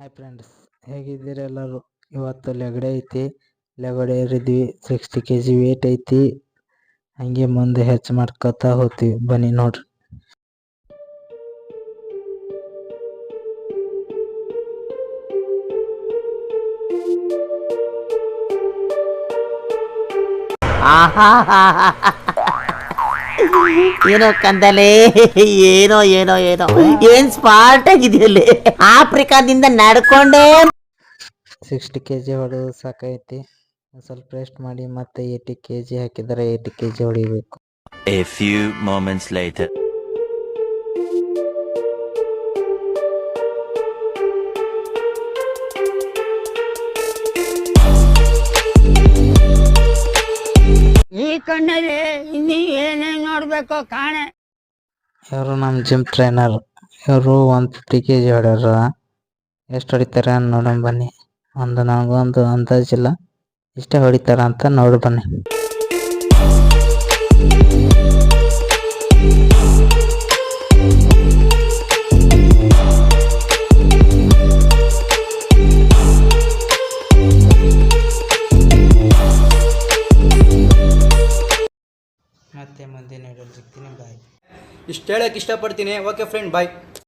Hi friends, ಹೇಗಿದ್ದೀರಿ ಎಲ್ಲರೂ? ಇವತ್ತು ಲೆಗಡೆ ಐತಿ. ಲೆಗಡೆ ಏರಿದ್ವಿ. 60 kg ವೇಟ್ ಐತಿ. ಹಂಗೆ ಮುಂದೆ ಹೆಚ್ಚು ಮಾಡ್ಕೊತಾ ಹೋಗ್ತೀವಿ. ಬನ್ನಿ ನೋಡ್ರಿ. ಏನೋ ಕಂದಲೆ, ಏನೋ ಏನೋ ಏನೋ ಏನ್ ಸ್ಮಾರ್ಟ್ ಆಗಿದೆಯಲ್ಲಿ. ಆಫ್ರಿಕಾದಿಂದ ನಡ್ಕೊಂಡೇ 60 kg ಹೊಡೆದು ಸಾಕೈತಿ. ಸ್ವಲ್ಪ ರೆಸ್ಟ್ ಮಾಡಿ ಮತ್ತೆ 80 kg ಹಾಕಿದರೆ 80 kg ಹೊಡಿಬೇಕು. A few moments later. ಈ ಕಣ್ಣಲ್ಲಿ ಇನ್ನೀ ಏನೇನ್ ನೋಡ್ಬೇಕು ಕಾಣೆ. ಇವರು ನಮ್ಮ ಜಿಮ್ ಟ್ರೈನರ್. ಇವರು 150 kg ಹೊಡ್ಯಾರ. ಎಷ್ಟು ಹೊಡಿತಾರೆ ನೋಡೋಣ ಬನ್ನಿ. ನನಗೊಂದು ಅಂದಾಜಿಲ್ಲ, ಇಷ್ಟೇ ಹೊಡಿತಾರ ಅಂತ ನೋಡಿ ಬನ್ನಿ. ಮತ್ತೆ ಮುಂದಿನ ವಿಡಿಯೋಲಿ ಸಿಗ್ತೀನಿ. ಬಾಯ್. ಇಷ್ಟು ಹೇಳಕ್ಕೆ ಇಷ್ಟಪಡ್ತೀನಿ. ಓಕೆ ಫ್ರೆಂಡ್, ಬಾಯ್.